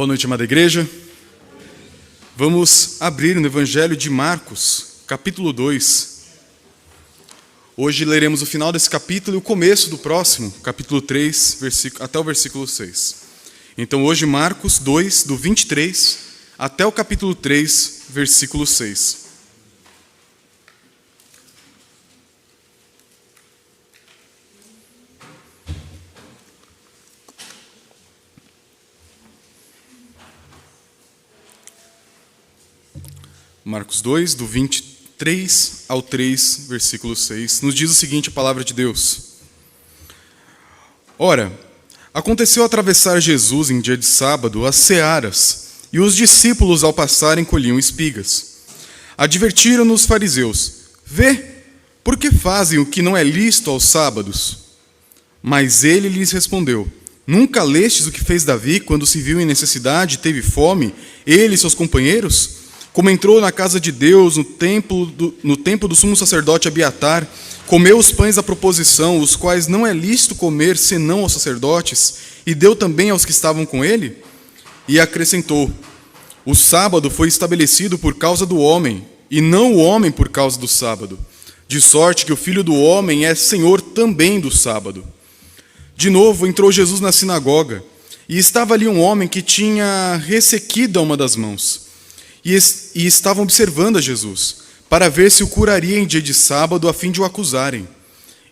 Boa noite, amada igreja. Vamos abrir no Evangelho de Marcos, capítulo 2. Hoje leremos o final desse capítulo e o começo do próximo, capítulo 3, até o versículo 6. Então hoje Marcos 2, do 23 até o capítulo 3, versículo 6. Marcos 2, do 23 ao 3, versículo 6, nos diz o seguinte a palavra de Deus. Ora, aconteceu atravessar Jesus em dia de sábado as searas, e os discípulos ao passarem colhiam espigas. Advertiram-nos os fariseus: vê, por que fazem o que não é lícito aos sábados? Mas ele lhes respondeu: nunca lestes o que fez Davi quando se viu em necessidade e teve fome, ele e seus companheiros? Como entrou na casa de Deus, no templo do sumo sacerdote Abiatar, comeu os pães da proposição, os quais não é lícito comer senão aos sacerdotes, e deu também aos que estavam com ele? E acrescentou: o sábado foi estabelecido por causa do homem, e não o homem por causa do sábado, de sorte que o Filho do homem é Senhor também do sábado. De novo entrou Jesus na sinagoga, e estava ali um homem que tinha ressequida uma das mãos. E estavam observando a Jesus, para ver se o curaria em dia de sábado, a fim de o acusarem.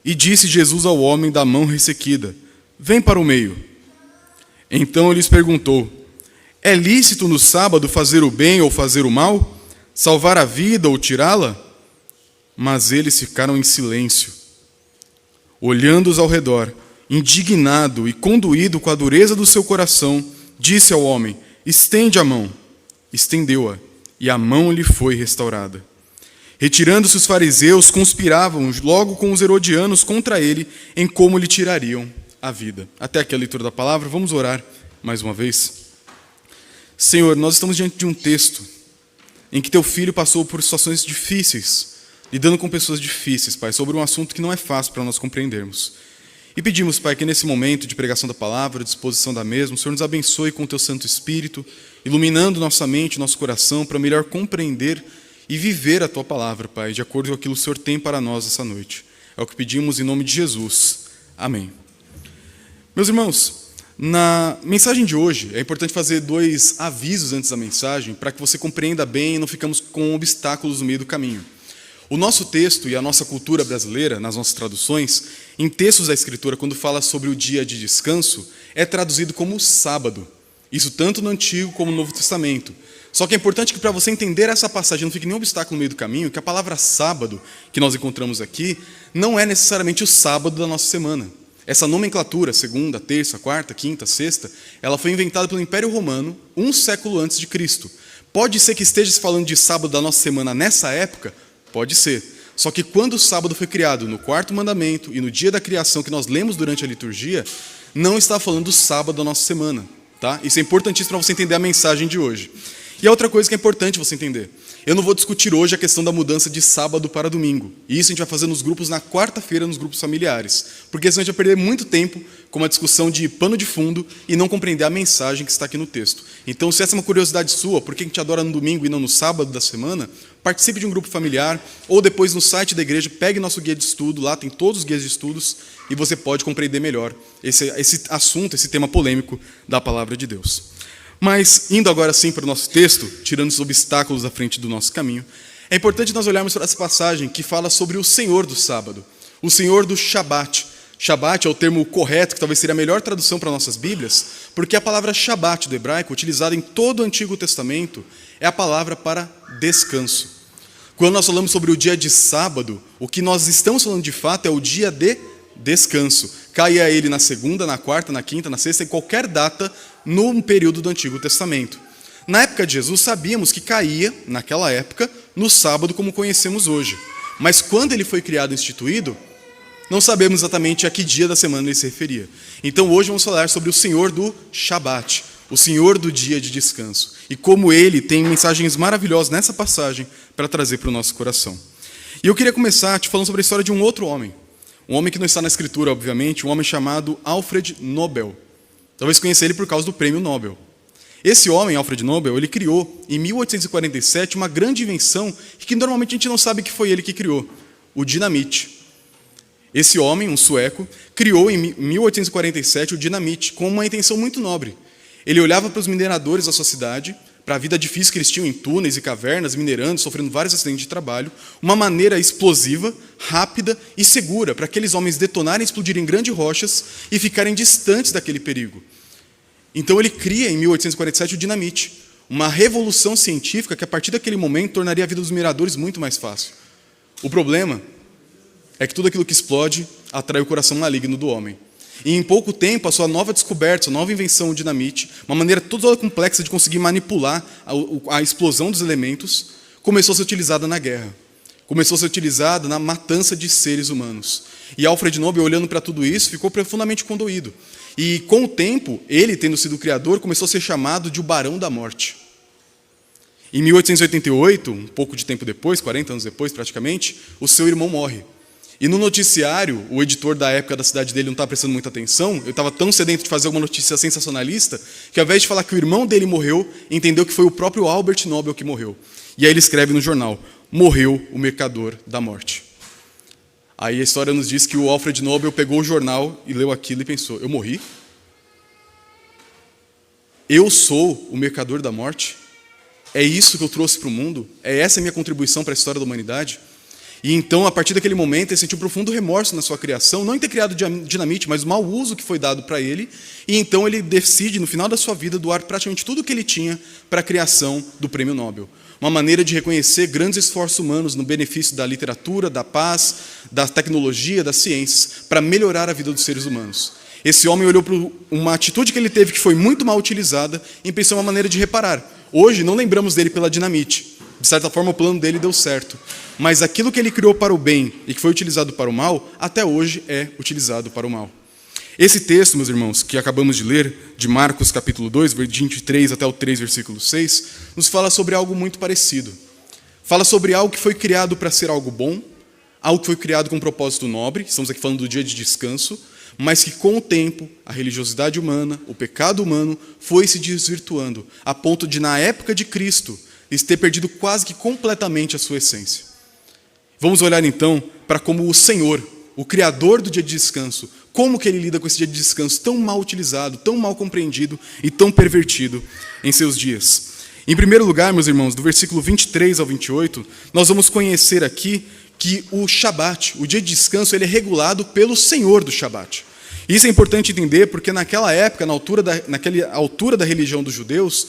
E disse Jesus ao homem da mão ressequida: vem para o meio. Então ele lhes perguntou: é lícito no sábado fazer o bem ou fazer o mal? Salvar a vida ou tirá-la? Mas eles ficaram em silêncio. Olhando-os ao redor, indignado e conduído com a dureza do seu coração, disse ao homem: estende a mão. Estendeu-a, e a mão lhe foi restaurada. Retirando-se os fariseus, conspiravam logo com os herodianos contra ele, em como lhe tirariam a vida. Até aqui a leitura da palavra. Vamos orar mais uma vez. Senhor, nós estamos diante de um texto em que teu filho passou por situações difíceis, lidando com pessoas difíceis, Pai, sobre um assunto que não é fácil para nós compreendermos. E pedimos, Pai, que nesse momento de pregação da palavra, disposição da mesma, o Senhor nos abençoe com o teu Santo Espírito, iluminando nossa mente, nosso coração, para melhor compreender e viver a tua palavra, Pai, de acordo com aquilo que o Senhor tem para nós essa noite. É o que pedimos em nome de Jesus. Amém. Meus irmãos, na mensagem de hoje, é importante fazer 2 avisos antes da mensagem, para que você compreenda bem e não ficamos com obstáculos no meio do caminho. O nosso texto e a nossa cultura brasileira, nas nossas traduções, em textos da Escritura, quando fala sobre o dia de descanso, é traduzido como sábado. Isso tanto no Antigo como no Novo Testamento. Só que é importante que para você entender essa passagem, não fique nenhum obstáculo no meio do caminho, que a palavra sábado, que nós encontramos aqui, não é necessariamente o sábado da nossa semana. Essa nomenclatura, segunda, terça, quarta, quinta, sexta, ela foi inventada pelo Império Romano 1 século antes de Cristo. Pode ser que esteja se falando de sábado da nossa semana nessa época? Pode ser. Só que quando o sábado foi criado no 4º mandamento e no dia da criação que nós lemos durante a liturgia, não está falando do sábado da nossa semana. Tá? Isso é importantíssimo para você entender a mensagem de hoje. E a outra coisa que é importante você entender: eu não vou discutir hoje a questão da mudança de sábado para domingo. E isso a gente vai fazer nos grupos na quarta-feira, nos grupos familiares. Porque senão a gente vai perder muito tempo com uma discussão de pano de fundo e não compreender a mensagem que está aqui no texto. Então, se essa é uma curiosidade sua, por que a gente adora no domingo e não no sábado da semana, participe de um grupo familiar, ou depois no site da igreja, pegue nosso guia de estudo, lá tem todos os guias de estudos, e você pode compreender melhor esse assunto, esse tema polêmico da palavra de Deus. Mas, indo agora sim para o nosso texto, tirando os obstáculos da frente do nosso caminho, é importante nós olharmos para essa passagem que fala sobre o Senhor do sábado, o Senhor do Shabat. Shabat é o termo correto, que talvez seria a melhor tradução para nossas Bíblias, porque a palavra Shabat do hebraico, utilizada em todo o Antigo Testamento, é a palavra para descanso. Quando nós falamos sobre o dia de sábado, o que nós estamos falando de fato é o dia de descanso. Caia ele na segunda, na quarta, na quinta, na sexta, em qualquer data no período do Antigo Testamento. Na época de Jesus, sabíamos que caía, naquela época, no sábado como conhecemos hoje. Mas quando ele foi criado e instituído, não sabemos exatamente a que dia da semana ele se referia. Então hoje vamos falar sobre o Senhor do Shabat, o Senhor do dia de descanso. E como ele tem mensagens maravilhosas nessa passagem para trazer para o nosso coração. E eu queria começar te falando sobre a história de um outro homem. Um homem que não está na Escritura, obviamente, um homem chamado Alfred Nobel. Talvez conheça ele por causa do prêmio Nobel. Esse homem, Alfred Nobel, ele criou, em 1847, uma grande invenção que normalmente a gente não sabe que foi ele que criou, o dinamite. Esse homem, um sueco, criou em 1847 o dinamite com uma intenção muito nobre. Ele olhava para os mineradores da sua cidade, para a vida difícil que eles tinham em túneis e cavernas, minerando, sofrendo vários acidentes de trabalho, uma maneira explosiva, rápida e segura para aqueles homens detonarem e explodirem grandes rochas e ficarem distantes daquele perigo. Então ele cria, em 1847, o dinamite, uma revolução científica que, a partir daquele momento, tornaria a vida dos mineradores muito mais fácil. O problema é que tudo aquilo que explode atrai o coração maligno do homem. E em pouco tempo, a sua nova descoberta, sua nova invenção, o dinamite, uma maneira toda complexa de conseguir manipular a explosão dos elementos, começou a ser utilizada na guerra. Começou a ser utilizada na matança de seres humanos. E Alfred Nobel, olhando para tudo isso, ficou profundamente condoído. E com o tempo, ele, tendo sido o criador, começou a ser chamado de o Barão da Morte. Em 1888, um pouco de tempo depois, 40 anos depois praticamente, o seu irmão morre. E no noticiário, o editor da época da cidade dele não estava prestando muita atenção, eu estava tão sedento de fazer alguma notícia sensacionalista, que ao invés de falar que o irmão dele morreu, entendeu que foi o próprio Albert Nobel que morreu. E aí ele escreve no jornal: morreu o mercador da morte. Aí a história nos diz que o Alfred Nobel pegou o jornal e leu aquilo e pensou: eu morri? Eu sou o mercador da morte? É isso que eu trouxe para o mundo? É essa a minha contribuição para a história da humanidade? E então, a partir daquele momento, ele sentiu um profundo remorso na sua criação, não em ter criado dinamite, mas o mau uso que foi dado para ele. E então ele decide, no final da sua vida, doar praticamente tudo o que ele tinha para a criação do Prêmio Nobel. Uma maneira de reconhecer grandes esforços humanos no benefício da literatura, da paz, da tecnologia, das ciências, para melhorar a vida dos seres humanos. Esse homem olhou para uma atitude que ele teve que foi muito mal utilizada e pensou uma maneira de reparar. Hoje, não lembramos dele pela dinamite. De certa forma, o plano dele deu certo. Mas aquilo que ele criou para o bem e que foi utilizado para o mal, até hoje é utilizado para o mal. Esse texto, meus irmãos, que acabamos de ler, de Marcos capítulo 2, 23 até o 3, versículo 6, nos fala sobre algo muito parecido. Fala sobre algo que foi criado para ser algo bom, algo que foi criado com um propósito nobre, estamos aqui falando do dia de descanso, mas que com o tempo, a religiosidade humana, o pecado humano, foi se desvirtuando, a ponto de, na época de Cristo, ter perdido quase que completamente a sua essência. Vamos olhar então para como o Senhor, o Criador do dia de descanso, como que ele lida com esse dia de descanso tão mal utilizado, tão mal compreendido e tão pervertido em seus dias. Em primeiro lugar, meus irmãos, do versículo 23 ao 28, nós vamos conhecer aqui que o Shabat, o dia de descanso, ele é regulado pelo Senhor do Shabat. Isso é importante entender porque naquela época, naquela altura da religião dos judeus,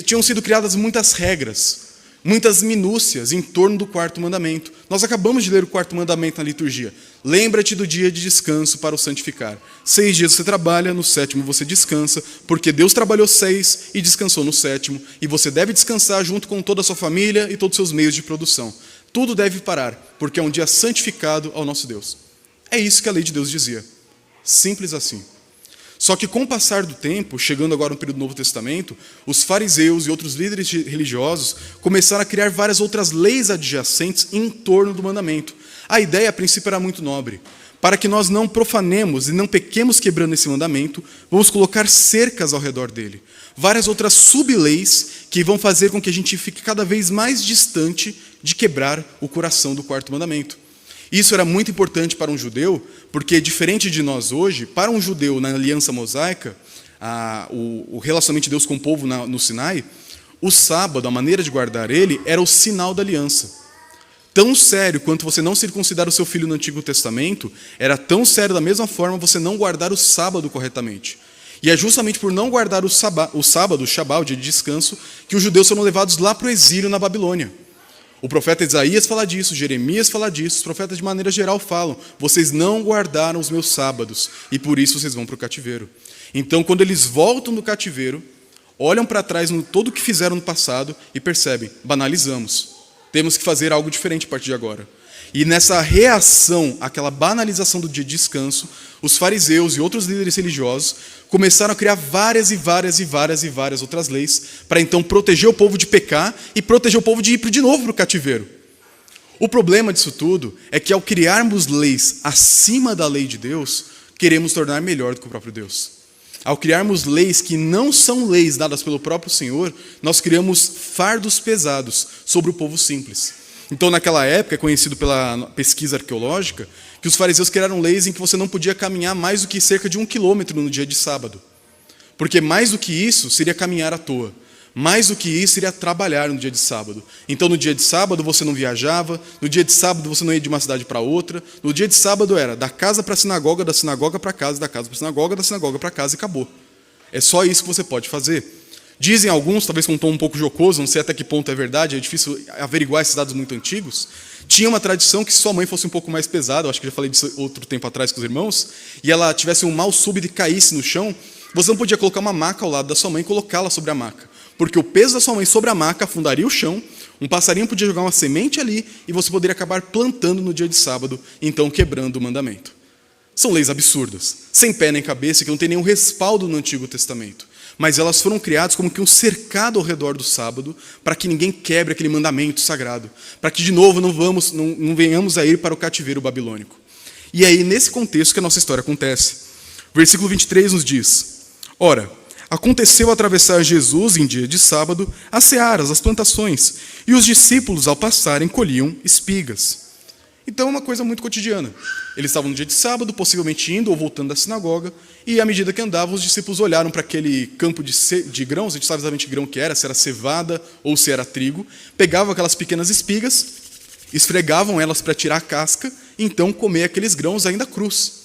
tinham sido criadas muitas regras, muitas minúcias em torno do quarto mandamento. Nós acabamos de ler o quarto mandamento na liturgia. Lembra-te do dia de descanso para o santificar. 6 dias você trabalha, no 7º você descansa, porque Deus trabalhou 6 e descansou no 7º, e você deve descansar junto com toda a sua família e todos os seus meios de produção. Tudo deve parar, porque é um dia santificado ao nosso Deus. É isso que a lei de Deus dizia. Simples assim. Só que com o passar do tempo, chegando agora no período do Novo Testamento, os fariseus e outros líderes religiosos começaram a criar várias outras leis adjacentes em torno do mandamento. A ideia, a princípio, era muito nobre. Para que nós não profanemos e não pequemos quebrando esse mandamento, vamos colocar cercas ao redor dele. Várias outras sub-leis que vão fazer com que a gente fique cada vez mais distante de quebrar o coração do quarto mandamento. Isso era muito importante para um judeu, porque, diferente de nós hoje, para um judeu na aliança mosaica, o relacionamento de Deus com o povo no Sinai, o sábado, a maneira de guardar ele, era o sinal da aliança. Tão sério quanto você não circuncidar o seu filho no Antigo Testamento, era tão sério da mesma forma você não guardar o sábado corretamente. E é justamente por não guardar o sábado, o Shabbat, o dia de descanso, que os judeus foram levados lá para o exílio na Babilônia. O profeta Isaías fala disso, Jeremias fala disso, os profetas de maneira geral falam: vocês não guardaram os meus sábados e por isso vocês vão para o cativeiro. Então, quando eles voltam do cativeiro, olham para trás no todo o que fizeram no passado e percebem: banalizamos, temos que fazer algo diferente a partir de agora. E nessa reação àquela banalização do dia de descanso, os fariseus e outros líderes religiosos começaram a criar várias outras leis para então proteger o povo de pecar e proteger o povo de ir de novo para o cativeiro. O problema disso tudo é que ao criarmos leis acima da lei de Deus, queremos tornar melhor do que o próprio Deus. Ao criarmos leis que não são leis dadas pelo próprio Senhor, nós criamos fardos pesados sobre o povo simples. Então, naquela época, é conhecido pela pesquisa arqueológica, que os fariseus criaram leis em que você não podia caminhar mais do que cerca de 1 quilômetro no dia de sábado. Porque mais do que isso seria caminhar à toa. Mais do que isso seria trabalhar no dia de sábado. Então, no dia de sábado você não viajava, no dia de sábado você não ia de uma cidade para outra, no dia de sábado era da casa para a sinagoga, da sinagoga para casa, da casa para a sinagoga, da sinagoga para casa e acabou. É só isso que você pode fazer. Dizem alguns, talvez com um tom um pouco jocoso, não sei até que ponto é verdade, é difícil averiguar esses dados muito antigos, tinha uma tradição que se sua mãe fosse um pouco mais pesada, eu acho que já falei disso outro tempo atrás com os irmãos, e ela tivesse um mal súbito e caísse no chão, você não podia colocar uma maca ao lado da sua mãe e colocá-la sobre a maca. Porque o peso da sua mãe sobre a maca afundaria o chão, um passarinho podia jogar uma semente ali e você poderia acabar plantando no dia de sábado, então quebrando o mandamento. São leis absurdas, sem pé nem cabeça, que não tem nenhum respaldo no Antigo Testamento. Mas elas foram criadas como que um cercado ao redor do sábado, para que ninguém quebre aquele mandamento sagrado, para que de novo não venhamos a ir para o cativeiro babilônico. E é aí, nesse contexto, que a nossa história acontece. O versículo 23 nos diz: Ora, aconteceu atravessar Jesus, em dia de sábado, as searas, as plantações, e os discípulos, ao passarem, colhiam espigas. Então é uma coisa muito cotidiana. Eles estavam no dia de sábado, possivelmente indo ou voltando da sinagoga, e à medida que andavam, os discípulos olharam para aquele campo de grãos, a gente sabe exatamente que grão que era, se era cevada ou se era trigo, pegavam aquelas pequenas espigas, esfregavam elas para tirar a casca, e então comer aqueles grãos ainda crus.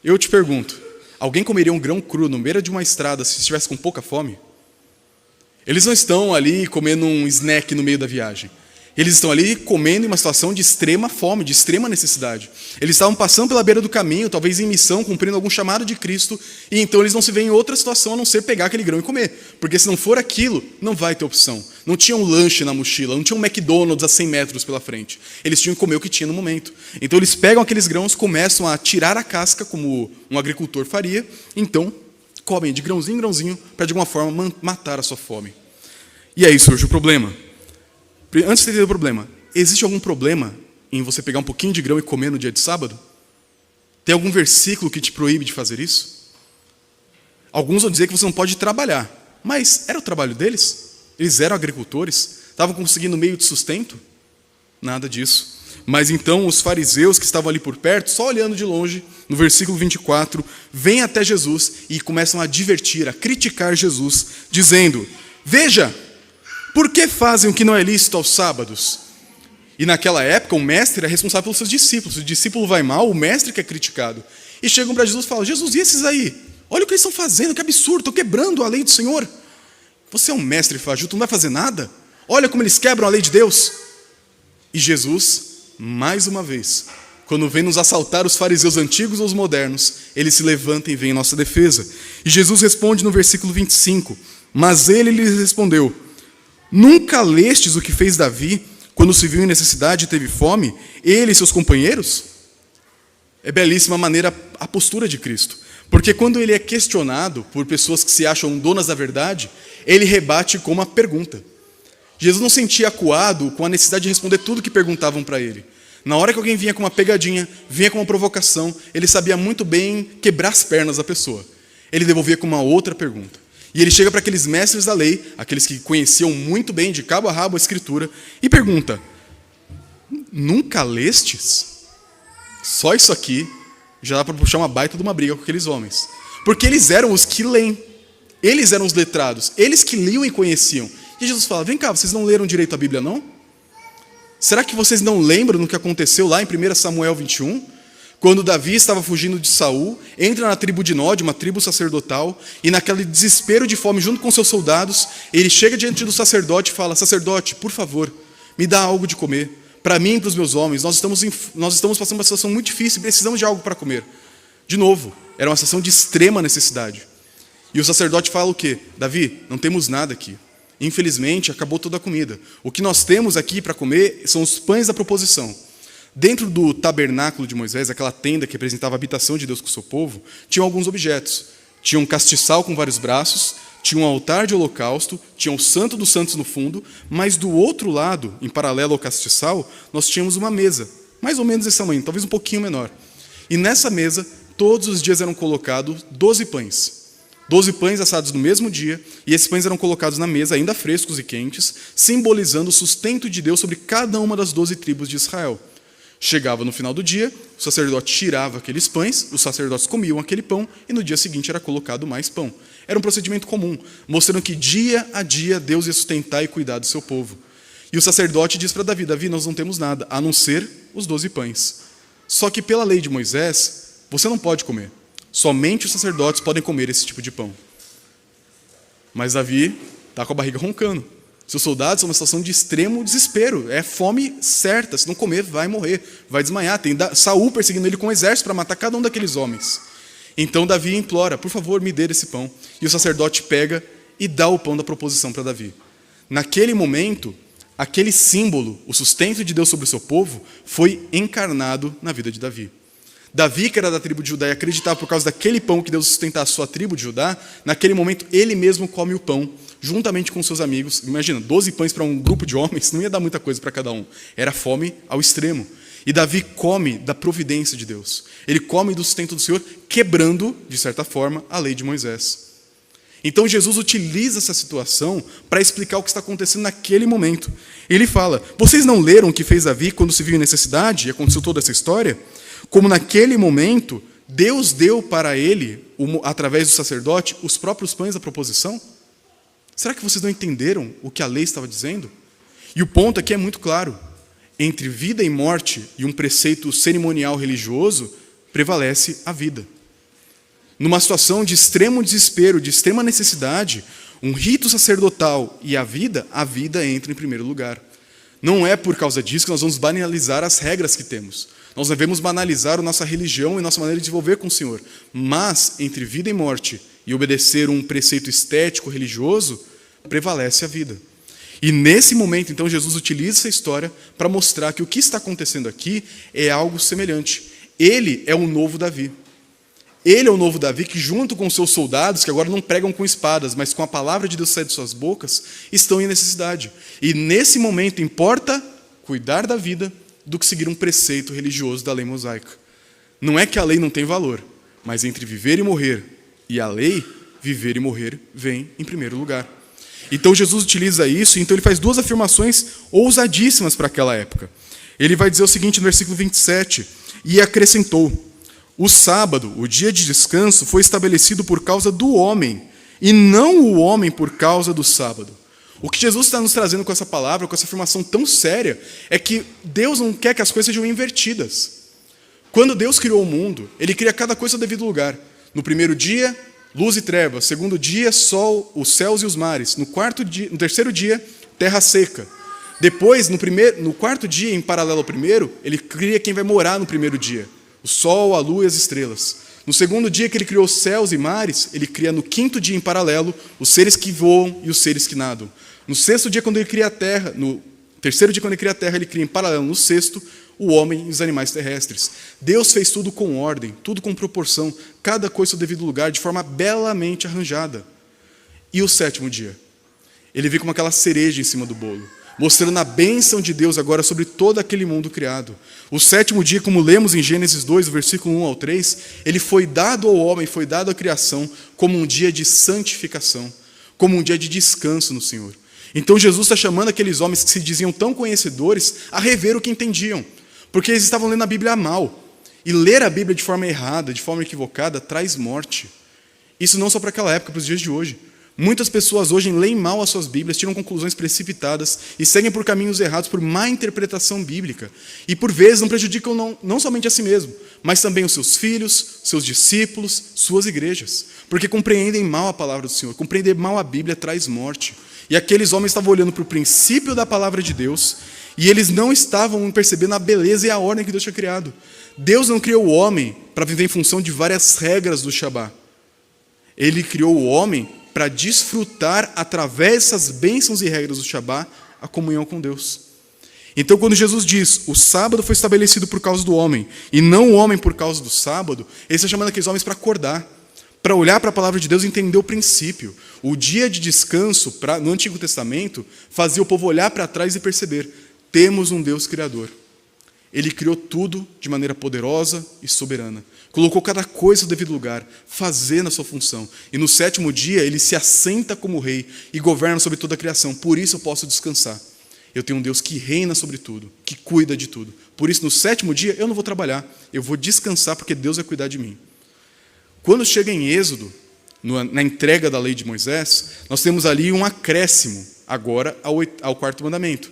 Eu te pergunto, alguém comeria um grão cru no beira de uma estrada se estivesse com pouca fome? Eles não estão ali comendo um snack no meio da viagem. Eles estão ali comendo em uma situação de extrema fome, de extrema necessidade. Eles estavam passando pela beira do caminho, talvez em missão, cumprindo algum chamado de Cristo, e então eles não se veem em outra situação a não ser pegar aquele grão e comer. Porque se não for aquilo, não vai ter opção. Não tinha um lanche na mochila, não tinha um McDonald's a 100 metros pela frente. Eles tinham que comer o que tinha no momento. Então eles pegam aqueles grãos, começam a tirar a casca, como um agricultor faria, então comem de grãozinho em grãozinho, para de alguma forma matar a sua fome. E aí surge o problema. Antes de entender o problema, existe algum problema em você pegar um pouquinho de grão e comer no dia de sábado? Tem algum versículo que te proíbe de fazer isso? Alguns vão dizer que você não pode trabalhar, mas era o trabalho deles? Eles eram agricultores? Estavam conseguindo meio de sustento? Nada disso. Mas então os fariseus que estavam ali por perto, só olhando de longe, no versículo 24, vêm até Jesus e começam a advertir, a criticar Jesus, dizendo: Veja, por que fazem o que não é lícito aos sábados? E naquela época, o mestre é responsável pelos seus discípulos. Se o discípulo vai mal, o mestre que é criticado. E chegam para Jesus e falam: Jesus, e esses aí? Olha o que eles estão fazendo, que absurdo, estão quebrando a lei do Senhor. Você é um mestre fajuto, não vai fazer nada? Olha como eles quebram a lei de Deus. E Jesus, mais uma vez, quando vem nos assaltar os fariseus antigos ou os modernos, ele se levanta e vem em nossa defesa. E Jesus responde no versículo 25, mas ele lhes respondeu: Nunca lestes o que fez Davi, quando se viu em necessidade e teve fome, ele e seus companheiros? É belíssima maneira a postura de Cristo, porque quando ele é questionado por pessoas que se acham donas da verdade, ele rebate com uma pergunta. Jesus não se sentia acuado com a necessidade de responder tudo que perguntavam para ele. Na hora que alguém vinha com uma pegadinha, vinha com uma provocação, ele sabia muito bem quebrar as pernas da pessoa. Ele devolvia com uma outra pergunta. E ele chega para aqueles mestres da lei, aqueles que conheciam muito bem de cabo a rabo a Escritura, e pergunta: Nunca lestes? Só isso aqui já dá para puxar uma baita de uma briga com aqueles homens. Porque eles eram os que leem. Eles eram os letrados. Eles que liam e conheciam. E Jesus fala: Vem cá, vocês não leram direito a Bíblia, não? Será que vocês não lembram do que aconteceu lá em 1 Samuel 21? Quando Davi estava fugindo de Saul, entra na tribo de Nod, uma tribo sacerdotal, e naquele desespero de fome junto com seus soldados, ele chega diante do sacerdote e fala: Sacerdote, por favor, me dá algo de comer. Para mim e para os meus homens, nós estamos passando uma situação muito difícil e precisamos de algo para comer. De novo, era uma situação de extrema necessidade. E o sacerdote fala o quê? Davi, não temos nada aqui. Infelizmente, acabou toda a comida. O que nós temos aqui para comer são os pães da proposição. Dentro do tabernáculo de Moisés, aquela tenda que representava a habitação de Deus com o seu povo, tinham alguns objetos. Tinha um castiçal com vários braços, tinha um altar de holocausto, tinha o Santo dos Santos no fundo, mas do outro lado, em paralelo ao castiçal, nós tínhamos uma mesa, mais ou menos desse tamanho, talvez um pouquinho menor. E nessa mesa, todos os dias eram colocados 12 pães. 12 pães assados no mesmo dia, e esses pães eram colocados na mesa, ainda frescos e quentes, simbolizando o sustento de Deus sobre cada uma das 12 tribos de Israel. Chegava no final do dia, o sacerdote tirava aqueles pães, os sacerdotes comiam aquele pão, e no dia seguinte era colocado mais pão. Era um procedimento comum, mostrando que dia a dia Deus ia sustentar e cuidar do seu povo. E o sacerdote diz para Davi: Davi, nós não temos nada, a não ser os 12 pães. Só que pela lei de Moisés, você não pode comer. Somente os sacerdotes podem comer esse tipo de pão. Mas Davi está com a barriga roncando. Seus soldados são numa situação de extremo desespero. É fome certa. Se não comer, vai morrer, vai desmaiar. Tem Saul perseguindo ele com um exército para matar cada um daqueles homens. Então Davi implora: por favor, me dê esse pão. E o sacerdote pega e dá o pão da proposição para Davi. Naquele momento, aquele símbolo, o sustento de Deus sobre o seu povo, foi encarnado na vida de Davi. Davi, que era da tribo de Judá e acreditava por causa daquele pão que Deus sustentava a sua tribo de Judá, naquele momento ele mesmo come o pão, juntamente com seus amigos. Imagina, 12 pães para um grupo de homens, não ia dar muita coisa para cada um. Era fome ao extremo. E Davi come da providência de Deus. Ele come do sustento do Senhor, quebrando, de certa forma, a lei de Moisés. Então Jesus utiliza essa situação para explicar o que está acontecendo naquele momento. Ele fala: vocês não leram o que fez Davi quando se viu em necessidade, e aconteceu toda essa história? Como naquele momento, Deus deu para ele, através do sacerdote, os próprios pães da proposição? Será que vocês não entenderam o que a lei estava dizendo? E o ponto aqui é muito claro. Entre vida e morte e um preceito cerimonial religioso, prevalece a vida. Numa situação de extremo desespero, de extrema necessidade, um rito sacerdotal e a vida entra em primeiro lugar. Não é por causa disso que nós vamos banalizar as regras que temos. Nós devemos banalizar a nossa religião e nossa maneira de desenvolver com o Senhor. Mas, entre vida e morte, e obedecer um preceito estético religioso, prevalece a vida. E nesse momento, então, Jesus utiliza essa história para mostrar que o que está acontecendo aqui é algo semelhante. Ele é o novo Davi. Ele é o novo Davi que, junto com seus soldados, que agora não pregam com espadas, mas com a palavra de Deus que sai de suas bocas, estão em necessidade. E nesse momento importa cuidar da vida do que seguir um preceito religioso da lei mosaica. Não é que a lei não tem valor, mas entre viver e morrer e a lei, viver e morrer vem em primeiro lugar. Então Jesus utiliza isso, então ele faz duas afirmações ousadíssimas para aquela época. Ele vai dizer o seguinte no versículo 27, e acrescentou: o sábado, o dia de descanso, foi estabelecido por causa do homem, e não o homem por causa do sábado. O que Jesus está nos trazendo com essa palavra, com essa afirmação tão séria, é que Deus não quer que as coisas sejam invertidas. Quando Deus criou o mundo, Ele cria cada coisa no devido lugar. No primeiro dia, luz e trevas. Segundo dia, sol, os céus e os mares. No terceiro dia, terra seca. Depois, no quarto dia, em paralelo ao primeiro, Ele cria quem vai morar no primeiro dia. O sol, a lua e as estrelas. No segundo dia que Ele criou os céus e mares, Ele cria no quinto dia, em paralelo, os seres que voam e os seres que nadam. No sexto dia, quando Ele cria a terra, no terceiro dia, quando Ele cria a terra, Ele cria em paralelo, no sexto, o homem e os animais terrestres. Deus fez tudo com ordem, tudo com proporção, cada coisa no seu devido lugar, de forma belamente arranjada. E o sétimo dia? Ele veio como aquela cereja em cima do bolo, mostrando a bênção de Deus agora sobre todo aquele mundo criado. O sétimo dia, como lemos em Gênesis 2, versículo 1 ao 3, ele foi dado ao homem, foi dado à criação, como um dia de santificação, como um dia de descanso no Senhor. Então Jesus está chamando aqueles homens que se diziam tão conhecedores a rever o que entendiam, porque eles estavam lendo a Bíblia mal. E ler a Bíblia de forma errada, de forma equivocada, traz morte. Isso não só para aquela época, para os dias de hoje. Muitas pessoas hoje leem mal as suas Bíblias, tiram conclusões precipitadas e seguem por caminhos errados por má interpretação bíblica. E por vezes não prejudicam não somente a si mesmo, mas também os seus filhos, seus discípulos, suas igrejas. Porque compreendem mal a palavra do Senhor, compreender mal a Bíblia traz morte. E aqueles homens estavam olhando para o princípio da palavra de Deus e eles não estavam percebendo a beleza e a ordem que Deus tinha criado. Deus não criou o homem para viver em função de várias regras do Shabá. Ele criou o homem para desfrutar, através dessas bênçãos e regras do Shabá, a comunhão com Deus. Então, quando Jesus diz, o sábado foi estabelecido por causa do homem, e não o homem por causa do sábado, ele está chamando aqueles homens para acordar, para olhar para a palavra de Deus e entender o princípio. O dia de descanso, no Antigo Testamento, fazia o povo olhar para trás e perceber, temos um Deus Criador. Ele criou tudo de maneira poderosa e soberana. Colocou cada coisa no devido lugar, fazendo a sua função. E no 7º dia, ele se assenta como rei e governa sobre toda a criação. Por isso eu posso descansar. Eu tenho um Deus que reina sobre tudo, que cuida de tudo. Por isso, no 7º dia, eu não vou trabalhar. Eu vou descansar, porque Deus vai cuidar de mim. Quando chega em Êxodo, na entrega da lei de Moisés, nós temos ali um acréscimo, agora, ao 4º mandamento.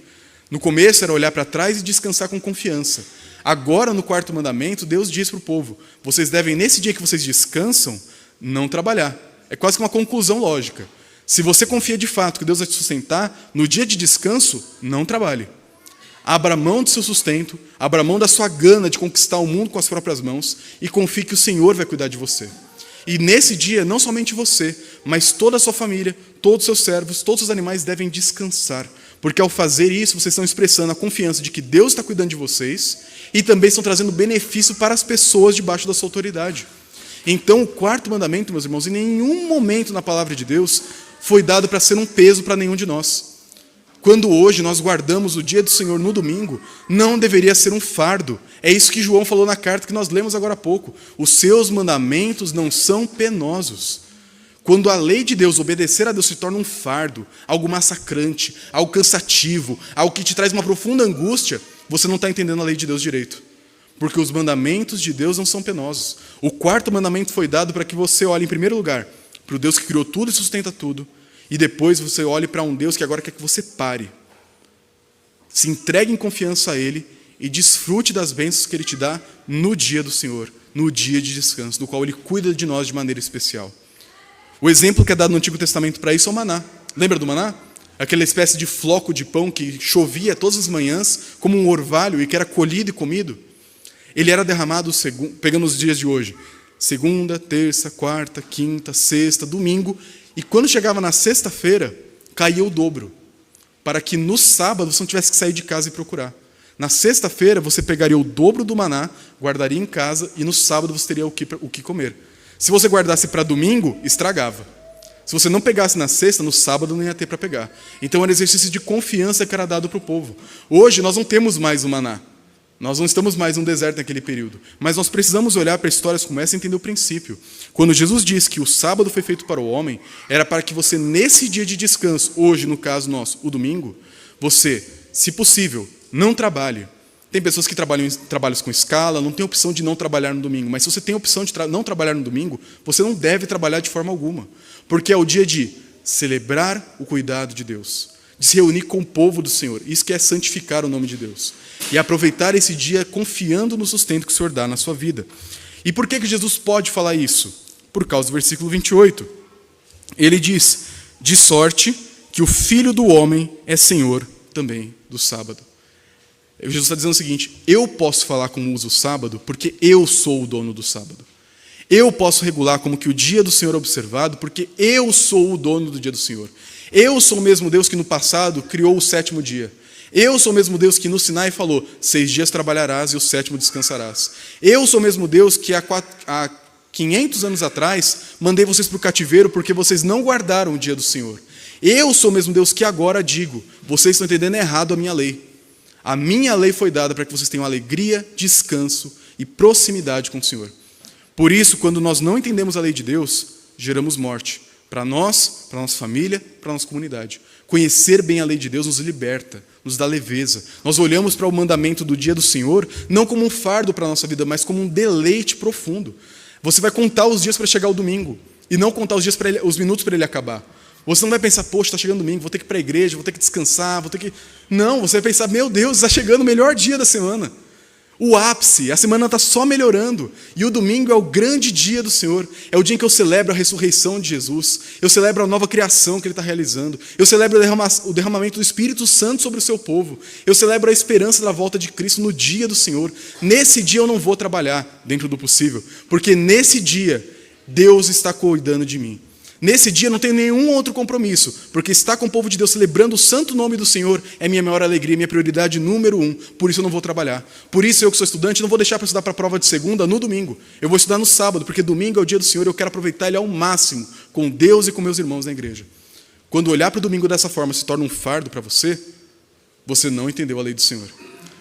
No começo era olhar para trás e descansar com confiança. Agora, no 4º mandamento, Deus diz para o povo: vocês devem, nesse dia que vocês descansam, não trabalhar. É quase que uma conclusão lógica. Se você confia de fato que Deus vai te sustentar, no dia de descanso, não trabalhe. Abra mão do seu sustento, abra mão da sua gana de conquistar o mundo com as próprias mãos e confie que o Senhor vai cuidar de você. E nesse dia, não somente você, mas toda a sua família, todos os seus servos, todos os animais devem descansar. Porque ao fazer isso, vocês estão expressando a confiança de que Deus está cuidando de vocês e também estão trazendo benefício para as pessoas debaixo da sua autoridade. Então, o 4º mandamento, meus irmãos, em nenhum momento na palavra de Deus foi dado para ser um peso para nenhum de nós. Quando hoje nós guardamos o dia do Senhor no domingo, não deveria ser um fardo. É isso que João falou na carta que nós lemos agora há pouco. Os seus mandamentos não são penosos. Quando a lei de Deus, obedecer a Deus, se torna um fardo, algo massacrante, algo cansativo, algo que te traz uma profunda angústia, você não está entendendo a lei de Deus direito. Porque os mandamentos de Deus não são penosos. O 4º mandamento foi dado para que você olhe, em primeiro lugar, para o Deus que criou tudo e sustenta tudo, e depois você olhe para um Deus que agora quer que você pare. Se entregue em confiança a Ele e desfrute das bênçãos que Ele te dá no dia do Senhor, no dia de descanso, no qual Ele cuida de nós de maneira especial. O exemplo que é dado no Antigo Testamento para isso é o maná. Lembra do maná? Aquela espécie de floco de pão que chovia todas as manhãs como um orvalho e que era colhido e comido. Ele era derramado, pegando os dias de hoje, segunda, terça, quarta, quinta, sexta, domingo. E quando chegava na sexta-feira, caía o dobro, para que no sábado você não tivesse que sair de casa e procurar. Na sexta-feira você pegaria o dobro do maná, guardaria em casa e no sábado você teria o que comer. Se você guardasse para domingo, estragava. Se você não pegasse na sexta, no sábado não ia ter para pegar. Então era um exercício de confiança que era dado para o povo. Hoje nós não temos mais o maná. Nós não estamos mais num deserto naquele período. Mas nós precisamos olhar para histórias como essa e entender o princípio. Quando Jesus disse que o sábado foi feito para o homem, era para que você, nesse dia de descanso, hoje, no caso nosso, o domingo, você, se possível, não trabalhe. Tem pessoas que trabalham em trabalhos com escala, não tem opção de não trabalhar no domingo. Mas se você tem a opção de não trabalhar no domingo, você não deve trabalhar de forma alguma. Porque é o dia de celebrar o cuidado de Deus, de se reunir com o povo do Senhor. Isso que é santificar o nome de Deus. E aproveitar esse dia confiando no sustento que o Senhor dá na sua vida. E por que Jesus pode falar isso? Por causa do versículo 28. Ele diz: de sorte que o Filho do Homem é Senhor também do sábado. Jesus está dizendo o seguinte: eu posso falar como uso o sábado porque eu sou o dono do sábado. Eu posso regular como que o dia do Senhor é observado porque eu sou o dono do dia do Senhor. Eu sou o mesmo Deus que no passado criou o 7º dia. Eu sou o mesmo Deus que no Sinai falou: 6 dias trabalharás e o 7º descansarás. Eu sou o mesmo Deus que há 500 anos atrás mandei vocês para o cativeiro porque vocês não guardaram o dia do Senhor. Eu sou o mesmo Deus que agora digo: vocês estão entendendo errado a minha lei. A minha lei foi dada para que vocês tenham alegria, descanso e proximidade com o Senhor. Por isso, quando nós não entendemos a lei de Deus, geramos morte. Para nós, para a nossa família, para a nossa comunidade. Conhecer bem a lei de Deus nos liberta, nos dá leveza. Nós olhamos para o mandamento do dia do Senhor, não como um fardo para a nossa vida, mas como um deleite profundo. Você vai contar os dias para chegar o domingo, e não contar os minutos para ele acabar. Você não vai pensar: poxa, está chegando domingo, vou ter que ir para a igreja, vou ter que descansar, vou ter que... Não, você vai pensar: meu Deus, está chegando o melhor dia da semana. O ápice, a semana está só melhorando. E o domingo é o grande dia do Senhor. É o dia em que eu celebro a ressurreição de Jesus. Eu celebro a nova criação que Ele está realizando. Eu celebro o derramamento do Espírito Santo sobre o seu povo. Eu celebro a esperança da volta de Cristo no dia do Senhor. Nesse dia eu não vou trabalhar, dentro do possível. Porque nesse dia, Deus está cuidando de mim. Nesse dia eu não tenho nenhum outro compromisso, porque estar com o povo de Deus celebrando o santo nome do Senhor é minha maior alegria, minha prioridade número 1. Por isso eu não vou trabalhar. Por isso eu que sou estudante não vou deixar para estudar para a prova de segunda no domingo. Eu vou estudar no sábado, porque domingo é o dia do Senhor e eu quero aproveitar ele ao máximo com Deus e com meus irmãos na igreja. Quando olhar para o domingo dessa forma se torna um fardo para você, você não entendeu a lei do Senhor.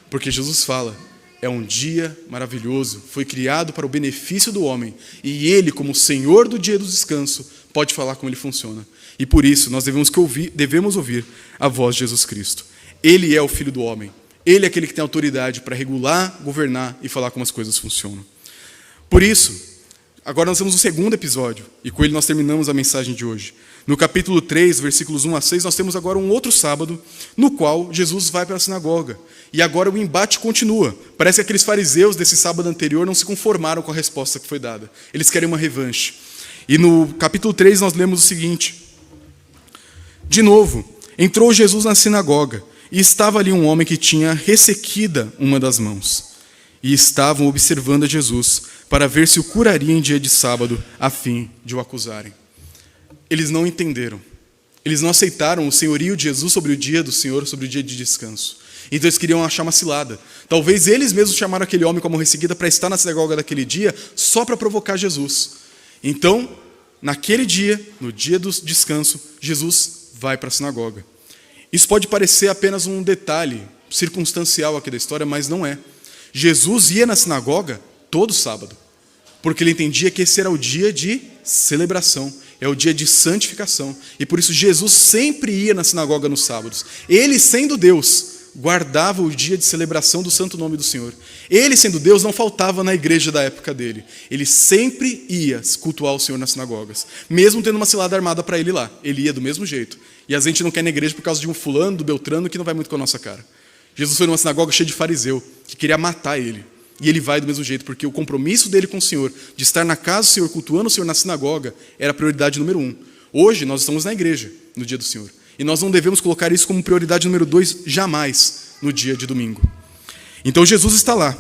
Porque Jesus fala é um dia maravilhoso, foi criado para o benefício do homem, e ele, como Senhor do dia do descanso, pode falar como ele funciona. E por isso nós devemos ouvir a voz de Jesus Cristo. Ele é o Filho do homem. Ele é aquele que tem autoridade para regular, governar e falar como as coisas funcionam. Por isso, agora nós temos o segundo episódio, e com ele nós terminamos a mensagem de hoje. No capítulo 3, versículos 1 a 6, nós temos agora um outro sábado, no qual Jesus vai para a sinagoga. E agora o embate continua. Parece que aqueles fariseus desse sábado anterior não se conformaram com a resposta que foi dada. Eles querem uma revanche. E no capítulo 3 nós lemos o seguinte: de novo, entrou Jesus na sinagoga, e estava ali um homem que tinha ressequida uma das mãos. E estavam observando a Jesus, para ver se o curaria em dia de sábado, a fim de o acusarem. Eles não entenderam. Eles não aceitaram o senhorio de Jesus sobre o dia do Senhor, sobre o dia de descanso. Então eles queriam achar uma cilada. Talvez eles mesmos chamaram aquele homem com a mão ressequida para estar na sinagoga daquele dia, só para provocar Jesus. Então, naquele dia, no dia do descanso, Jesus vai para a sinagoga. Isso pode parecer apenas um detalhe circunstancial aqui da história, mas não é. Jesus ia na sinagoga todo sábado, porque ele entendia que esse era o dia de celebração, é o dia de santificação. E por isso Jesus sempre ia na sinagoga nos sábados. Ele, sendo Deus, guardava o dia de celebração do santo nome do Senhor. Ele, sendo Deus, não faltava na igreja da época dele. Ele sempre ia cultuar o Senhor nas sinagogas, mesmo tendo uma cilada armada para ele lá. Ele ia do mesmo jeito. E a gente não quer ir na igreja por causa de um fulano, do Beltrano, que não vai muito com a nossa cara. Jesus foi numa sinagoga cheia de fariseu, que queria matar ele. E ele vai do mesmo jeito, porque o compromisso dele com o Senhor, de estar na casa do Senhor, cultuando o Senhor na sinagoga, era a prioridade número 1. Hoje, nós estamos na igreja, no dia do Senhor. E nós não devemos colocar isso como prioridade número 2, jamais, no dia de domingo. Então, Jesus está lá.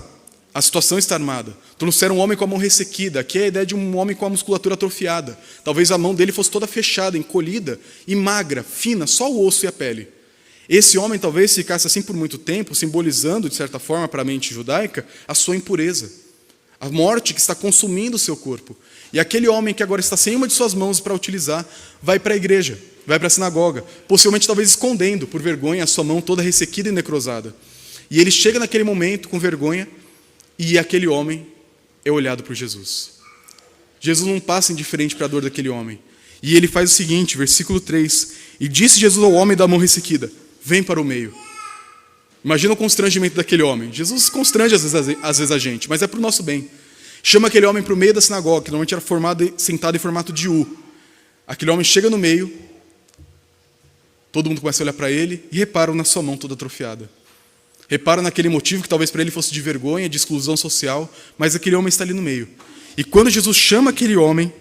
A situação está armada. Trouxeram um homem com a mão ressequida. Aqui é a ideia de um homem com a musculatura atrofiada. Talvez a mão dele fosse toda fechada, encolhida e magra, fina, só o osso e a pele. Esse homem talvez ficasse assim por muito tempo, simbolizando, de certa forma, para a mente judaica, a sua impureza. A morte que está consumindo o seu corpo. E aquele homem que agora está sem uma de suas mãos para utilizar, vai para a igreja, vai para a sinagoga, possivelmente talvez escondendo, por vergonha, a sua mão toda ressequida e necrosada. E ele chega naquele momento com vergonha, e aquele homem é olhado por Jesus. Jesus não passa indiferente para a dor daquele homem. E ele faz o seguinte, versículo 3, e disse Jesus ao homem da mão ressequida: vem para o meio. Imagina o constrangimento daquele homem. Jesus constrange às vezes a gente, mas é para o nosso bem. Chama aquele homem para o meio da sinagoga, que normalmente era sentado em formato de U. Aquele homem chega no meio, todo mundo começa a olhar para ele e reparam na sua mão toda atrofiada. Reparam naquele motivo que talvez para ele fosse de vergonha, de exclusão social, mas aquele homem está ali no meio. E quando Jesus chama aquele homem,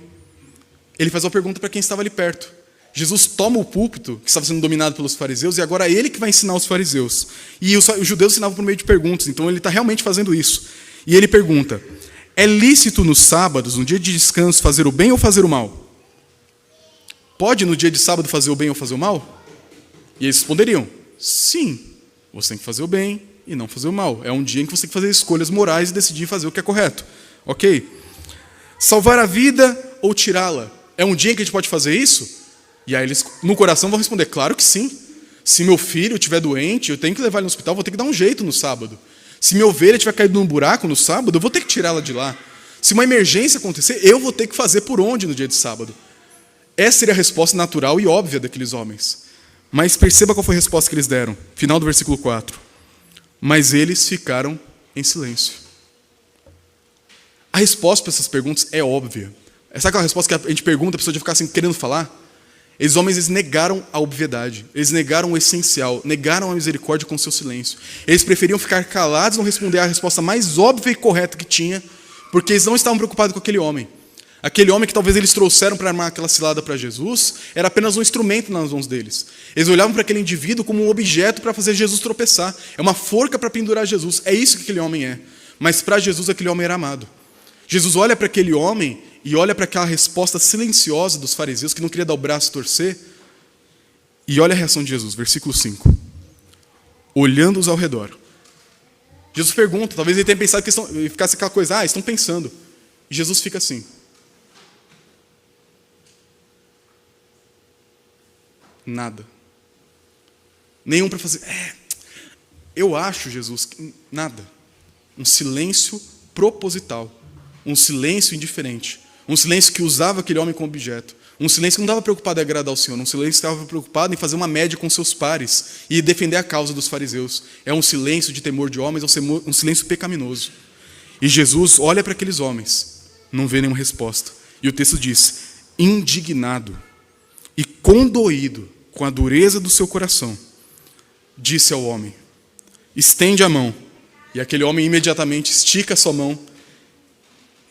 ele faz uma pergunta para quem estava ali perto. Jesus toma o púlpito, que estava sendo dominado pelos fariseus, e agora é ele que vai ensinar os fariseus. E os judeus ensinavam por meio de perguntas, então ele está realmente fazendo isso. E ele pergunta: é lícito nos sábados, no dia de descanso, fazer o bem ou fazer o mal? Pode no dia de sábado fazer o bem ou fazer o mal? E eles responderiam: sim, você tem que fazer o bem e não fazer o mal. É um dia em que você tem que fazer escolhas morais e decidir fazer o que é correto. Ok? Salvar a vida ou tirá-la? É um dia em que a gente pode fazer isso? E aí eles, no coração, vão responder: claro que sim. Se meu filho estiver doente, eu tenho que levar ele no hospital, vou ter que dar um jeito no sábado. Se minha ovelha estiver caído num buraco no sábado, eu vou ter que tirá-la de lá. Se uma emergência acontecer, eu vou ter que fazer por onde no dia de sábado? Essa seria a resposta natural e óbvia daqueles homens. Mas perceba qual foi a resposta que eles deram. Final do versículo 4. Mas eles ficaram em silêncio. A resposta para essas perguntas é óbvia. Sabe aquela resposta que a gente pergunta, a pessoa já ficar assim querendo falar? Esses homens, eles negaram a obviedade, eles negaram o essencial, negaram a misericórdia com o seu silêncio. Eles preferiam ficar calados, não responder a resposta mais óbvia e correta que tinha, porque eles não estavam preocupados com aquele homem. Aquele homem que talvez eles trouxeram para armar aquela cilada para Jesus, era apenas um instrumento nas mãos deles. Eles olhavam para aquele indivíduo como um objeto para fazer Jesus tropeçar. É uma forca para pendurar Jesus. É isso que aquele homem é. Mas para Jesus, aquele homem era amado. Jesus olha para aquele homem e olha para aquela resposta silenciosa dos fariseus, que não queria dar o braço e torcer, e olha a reação de Jesus, versículo 5. Olhando-os ao redor. Jesus pergunta, talvez ele tenha pensado que ficasse aquela coisa: estão pensando. E Jesus fica assim. Nada. Nenhum para fazer: eu acho, Jesus, nada. Um silêncio proposital. Um silêncio indiferente. Um silêncio que usava aquele homem como objeto. Um silêncio que não estava preocupado em agradar ao Senhor. Um silêncio que estava preocupado em fazer uma média com seus pares e defender a causa dos fariseus. É um silêncio de temor de homens, um silêncio pecaminoso. E Jesus olha para aqueles homens, não vê nenhuma resposta. E o texto diz, indignado e condoído com a dureza do seu coração, disse ao homem, estende a mão. E aquele homem imediatamente estica a sua mão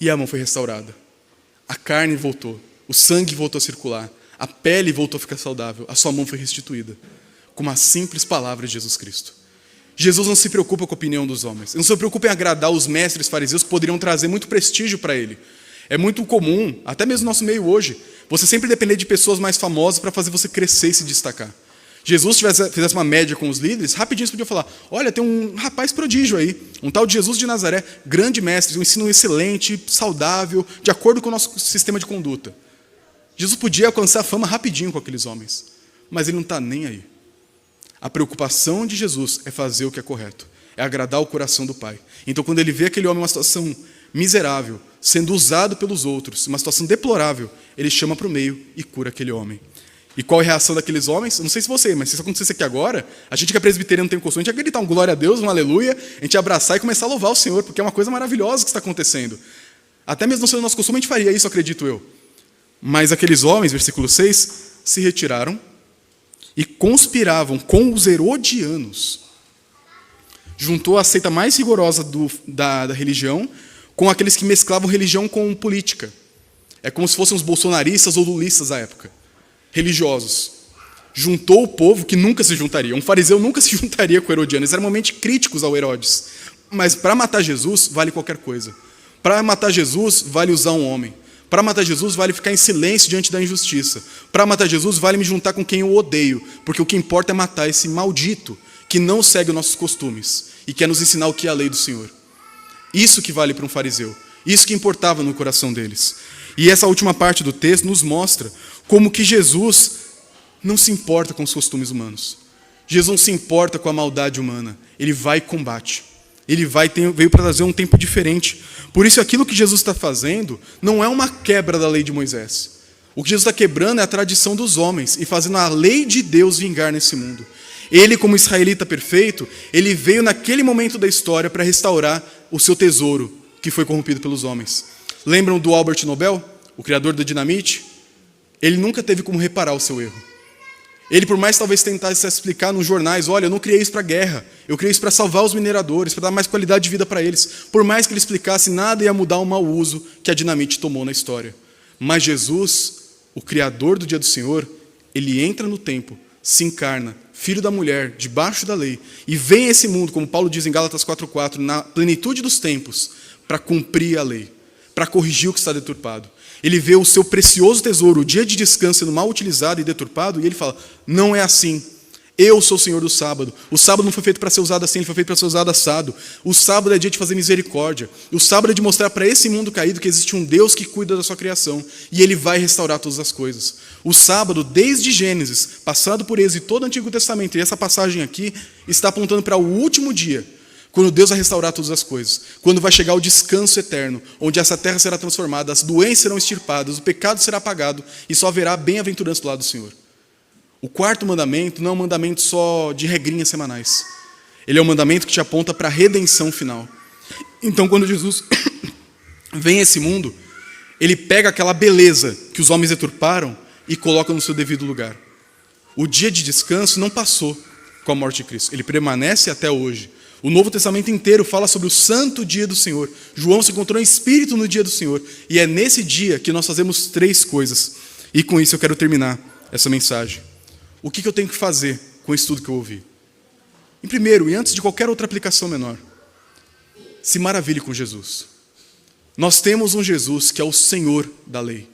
e a mão foi restaurada. A carne voltou, o sangue voltou a circular, a pele voltou a ficar saudável, a sua mão foi restituída. Com uma simples palavra de Jesus Cristo. Jesus não se preocupa com a opinião dos homens. Ele não se preocupa em agradar os mestres fariseus que poderiam trazer muito prestígio para ele. É muito comum, até mesmo no nosso meio hoje, você sempre depender de pessoas mais famosas para fazer você crescer e se destacar. Jesus fizesse uma média com os líderes, rapidinho eles podiam falar, olha, tem um rapaz prodígio aí, um tal de Jesus de Nazaré, grande mestre, um ensino excelente, saudável, de acordo com o nosso sistema de conduta. Jesus podia alcançar a fama rapidinho com aqueles homens, mas ele não está nem aí. A preocupação de Jesus é fazer o que é correto, é agradar o coração do Pai. Então, quando ele vê aquele homem em uma situação miserável, sendo usado pelos outros, uma situação deplorável, ele chama para o meio e cura aquele homem. E qual é a reação daqueles homens? Eu não sei se você, mas se isso acontecesse aqui agora, a gente que é presbiteriano não tem costume, a gente ia gritar um glória a Deus, um aleluia, a gente ia abraçar e começar a louvar o Senhor, porque é uma coisa maravilhosa que está acontecendo. Até mesmo não sendo nosso costume, a gente faria isso, acredito eu. Mas aqueles homens, versículo 6, se retiraram e conspiravam com os herodianos. Juntou a seita mais rigorosa da religião com aqueles que mesclavam religião com política. É como se fossem os bolsonaristas ou lulistas da época. Religiosos. Juntou o povo que nunca se juntaria. Um fariseu nunca se juntaria com o herodiano. Eles eram realmente críticos ao Herodes. Mas para matar Jesus, vale qualquer coisa. Para matar Jesus, vale usar um homem. Para matar Jesus, vale ficar em silêncio diante da injustiça. Para matar Jesus, vale me juntar com quem eu odeio. Porque o que importa é matar esse maldito que não segue os nossos costumes e quer nos ensinar o que é a lei do Senhor. Isso que vale para um fariseu. Isso que importava no coração deles. E essa última parte do texto nos mostra como que Jesus não se importa com os costumes humanos. Jesus não se importa com a maldade humana. Ele vai e combate. Ele veio para trazer um tempo diferente. Por isso, aquilo que Jesus está fazendo não é uma quebra da lei de Moisés. O que Jesus está quebrando é a tradição dos homens e fazendo a lei de Deus vingar nesse mundo. Ele, como israelita perfeito, ele veio naquele momento da história para restaurar o seu tesouro, que foi corrompido pelos homens. Lembram do Albert Nobel, o criador da dinamite? Ele nunca teve como reparar o seu erro. Ele, por mais talvez tentasse explicar nos jornais, olha, eu não criei isso para guerra, eu criei isso para salvar os mineradores, para dar mais qualidade de vida para eles. Por mais que ele explicasse, nada ia mudar o mau uso que a dinamite tomou na história. Mas Jesus, o criador do dia do Senhor, ele entra no tempo, se encarna, filho da mulher, debaixo da lei, e vem a esse mundo, como Paulo diz em Gálatas 4,4, na plenitude dos tempos, para cumprir a lei, para corrigir o que está deturpado. Ele vê o seu precioso tesouro, o dia de descanso, sendo mal utilizado e deturpado, e ele fala, não é assim. Eu sou o Senhor do sábado. O sábado não foi feito para ser usado assim, ele foi feito para ser usado assado. O sábado é dia de fazer misericórdia. O sábado é de mostrar para esse mundo caído que existe um Deus que cuida da sua criação. E ele vai restaurar todas as coisas. O sábado, desde Gênesis, passado por Êxodo e todo o Antigo Testamento, e essa passagem aqui está apontando para o último dia, quando Deus vai restaurar todas as coisas. Quando vai chegar o descanso eterno, onde essa terra será transformada, as doenças serão extirpadas, o pecado será apagado, e só haverá bem-aventurança do lado do Senhor. O quarto mandamento não é um mandamento só de regrinhas semanais. Ele é um mandamento que te aponta para a redenção final. Então, quando Jesus vem a esse mundo, ele pega aquela beleza que os homens deturparam e coloca no seu devido lugar. O dia de descanso não passou com a morte de Cristo. Ele permanece até hoje. O Novo Testamento inteiro fala sobre o santo dia do Senhor. João se encontrou em espírito no dia do Senhor. E é nesse dia que nós fazemos 3 coisas. E com isso eu quero terminar essa mensagem. O que eu tenho que fazer com isso tudo que eu ouvi? Em primeiro, e antes de qualquer outra aplicação menor, se maravilhe com Jesus. Nós temos um Jesus que é o Senhor da lei.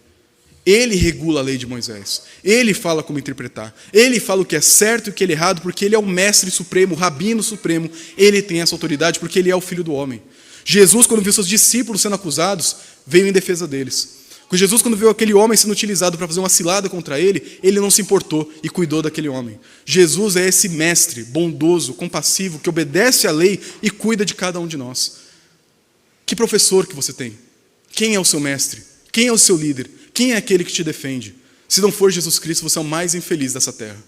Ele regula a lei de Moisés. Ele fala como interpretar. Ele fala o que é certo e o que é errado, porque ele é o mestre supremo, o rabino supremo. Ele tem essa autoridade porque ele é o filho do homem. Jesus, quando viu seus discípulos sendo acusados, veio em defesa deles. Jesus, quando viu aquele homem sendo utilizado para fazer uma cilada contra ele, ele não se importou e cuidou daquele homem. Jesus é esse mestre bondoso, compassivo, que obedece à lei e cuida de cada um de nós. Que professor que você tem? Quem é o seu mestre? Quem é o seu líder? Quem é aquele que te defende? Se não for Jesus Cristo, você é o mais infeliz dessa terra.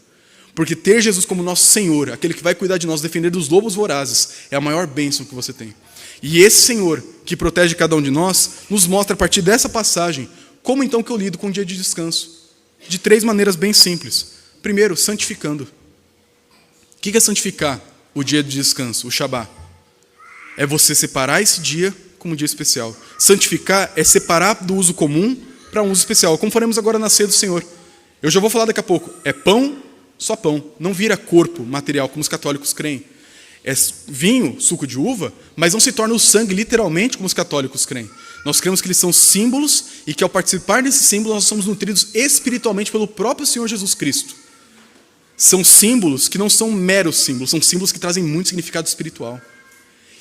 Porque ter Jesus como nosso Senhor, aquele que vai cuidar de nós, defender dos lobos vorazes, é a maior bênção que você tem. E esse Senhor, que protege cada um de nós, nos mostra a partir dessa passagem, como então que eu lido com o dia de descanso. De 3 maneiras bem simples. Primeiro, santificando. O que é santificar o dia de descanso, o Shabá? É você separar esse dia como um dia especial. Santificar é separar do uso comum para um uso especial, como faremos agora na ceia do Senhor. Eu já vou falar daqui a pouco. É pão, só pão. Não vira corpo material, como os católicos creem. É vinho, suco de uva, mas não se torna o sangue literalmente como os católicos creem. Nós cremos que eles são símbolos e que ao participar desses símbolos nós somos nutridos espiritualmente pelo próprio Senhor Jesus Cristo. São símbolos que não são meros símbolos, são símbolos que trazem muito significado espiritual.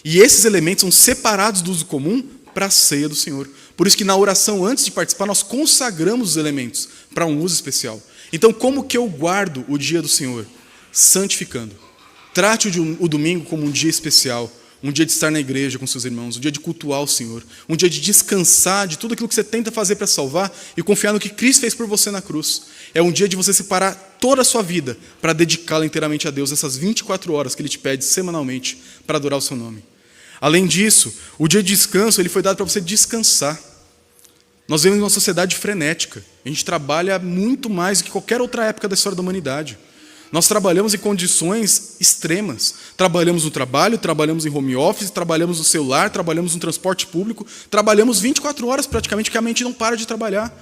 E esses elementos são separados do uso comum para a ceia do Senhor. Por isso que na oração, antes de participar, nós consagramos os elementos para um uso especial. Então, como que eu guardo o dia do Senhor? Santificando. Trate o domingo como um dia especial, um dia de estar na igreja com seus irmãos, um dia de cultuar o Senhor, um dia de descansar de tudo aquilo que você tenta fazer para salvar e confiar no que Cristo fez por você na cruz. É um dia de você separar toda a sua vida para dedicá-la inteiramente a Deus, essas 24 horas que Ele te pede semanalmente para adorar o seu nome. Além disso, o dia de descanso ele foi dado para você descansar. Nós vivemos uma sociedade frenética. A gente trabalha muito mais do que qualquer outra época da história da humanidade. Nós trabalhamos em condições extremas. Trabalhamos no trabalho, trabalhamos em home office, trabalhamos no celular, trabalhamos no transporte público, trabalhamos 24 horas praticamente, que a mente não para de trabalhar.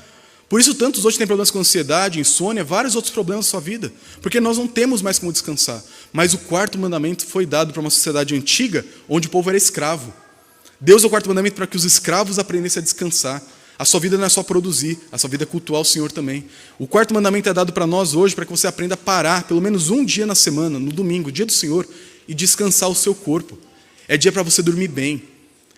Por isso tantos hoje têm problemas com ansiedade, insônia, vários outros problemas na sua vida, porque nós não temos mais como descansar. Mas o 4º mandamento foi dado para uma sociedade antiga, onde o povo era escravo. Deus deu o 4º mandamento para que os escravos aprendessem a descansar. A sua vida não é só produzir, a sua vida é cultuar o Senhor também. O 4º mandamento é dado para nós hoje, para que você aprenda a parar, pelo menos um dia na semana, no domingo, dia do Senhor, e descansar o seu corpo. É dia para você dormir bem,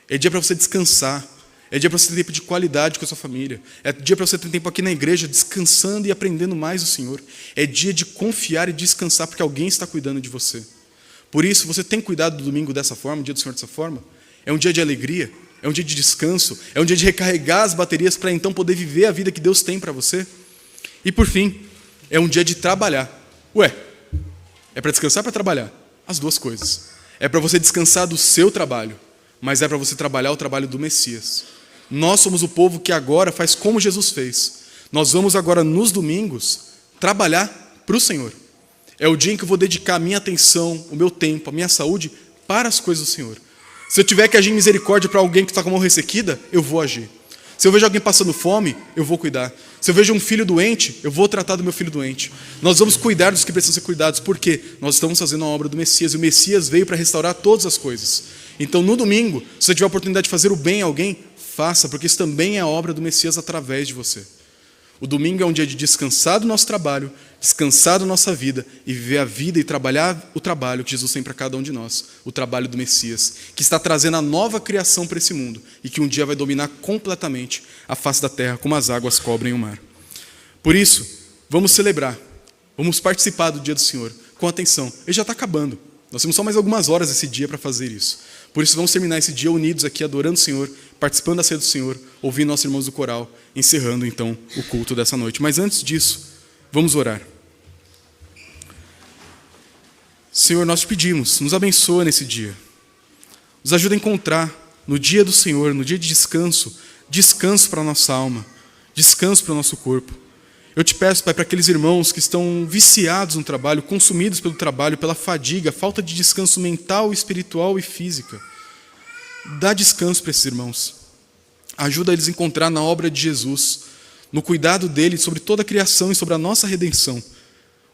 é dia para você descansar, é dia para você ter tempo de qualidade com a sua família, é dia para você ter tempo aqui na igreja, descansando e aprendendo mais o Senhor. É dia de confiar e descansar, porque alguém está cuidando de você. Por isso, você tem cuidado do domingo dessa forma, o dia do Senhor dessa forma? É um dia de alegria, é um dia de descanso, é um dia de recarregar as baterias para então poder viver a vida que Deus tem para você. E por fim, é um dia de trabalhar. Ué, é para descansar ou para trabalhar? As duas coisas. É para você descansar do seu trabalho, mas é para você trabalhar o trabalho do Messias. Nós somos o povo que agora faz como Jesus fez. Nós vamos agora nos domingos trabalhar para o Senhor. É o dia em que eu vou dedicar a minha atenção, o meu tempo, a minha saúde para as coisas do Senhor. Se eu tiver que agir em misericórdia para alguém que está com a mão ressequida, eu vou agir. Se eu vejo alguém passando fome, eu vou cuidar. Se eu vejo um filho doente, eu vou tratar do meu filho doente. Nós vamos cuidar dos que precisam ser cuidados, porque nós estamos fazendo a obra do Messias, e o Messias veio para restaurar todas as coisas. Então, no domingo, se você tiver a oportunidade de fazer o bem a alguém, faça, porque isso também é a obra do Messias através de você. O domingo é um dia de descansar do nosso trabalho, descansar da nossa vida e viver a vida e trabalhar o trabalho que Jesus tem para cada um de nós, o trabalho do Messias, que está trazendo a nova criação para esse mundo e que um dia vai dominar completamente a face da terra, como as águas cobrem o mar. Por isso, vamos celebrar, vamos participar do dia do Senhor com atenção. Ele já está acabando, nós temos só mais algumas horas esse dia para fazer isso. Por isso, vamos terminar esse dia unidos aqui, adorando o Senhor, participando da ceia do Senhor, ouvindo nossos irmãos do coral, encerrando então o culto dessa noite. Mas antes disso, vamos orar. Senhor, nós te pedimos, nos abençoa nesse dia. Nos ajuda a encontrar no dia do Senhor, no dia de descanso, descanso para a nossa alma, descanso para o nosso corpo. Eu te peço, Pai, para aqueles irmãos que estão viciados no trabalho, consumidos pelo trabalho, pela fadiga, falta de descanso mental, espiritual e física. Dá descanso para esses irmãos. Ajuda eles a encontrar na obra de Jesus, no cuidado dele sobre toda a criação e sobre a nossa redenção,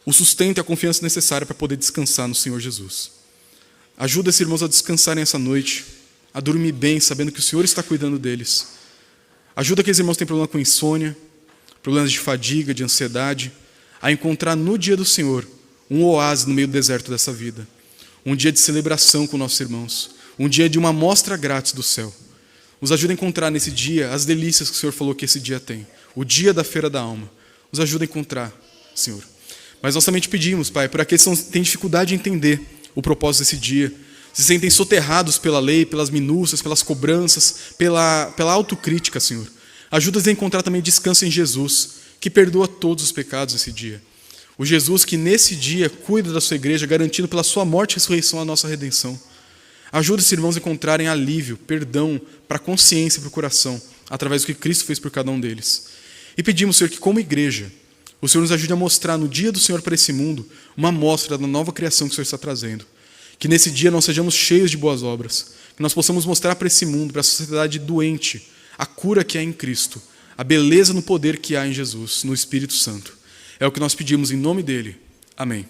o sustento e a confiança necessária para poder descansar no Senhor Jesus. Ajuda esses irmãos a descansarem essa noite, a dormir bem, sabendo que o Senhor está cuidando deles. Ajuda aqueles irmãos que têm problema com insônia, problemas de fadiga, de ansiedade, a encontrar no dia do Senhor um oásis no meio do deserto dessa vida. Um dia de celebração com nossos irmãos. Um dia de uma amostra grátis do céu. Nos ajuda a encontrar nesse dia as delícias que o Senhor falou que esse dia tem. O dia da feira da alma. Nos ajuda a encontrar, Senhor. Mas nós também te pedimos, Pai, por aqueles que têm dificuldade de entender o propósito desse dia. se sentem soterrados pela lei, pelas minúcias, pelas cobranças, pela autocrítica, Senhor. Ajuda-os a encontrar também descanso em Jesus, que perdoa todos os pecados nesse dia. O Jesus que nesse dia cuida da sua igreja, garantindo pela sua morte e ressurreição a nossa redenção. Ajuda esses irmãos a encontrarem alívio, perdão para a consciência e para o coração, através do que Cristo fez por cada um deles. E pedimos, Senhor, que como igreja, o Senhor nos ajude a mostrar no dia do Senhor para esse mundo uma amostra da nova criação que o Senhor está trazendo. Que nesse dia nós sejamos cheios de boas obras, que nós possamos mostrar para esse mundo, para a sociedade doente, a cura que há em Cristo, a beleza no poder que há em Jesus, no Espírito Santo. É o que nós pedimos em nome dele. Amém.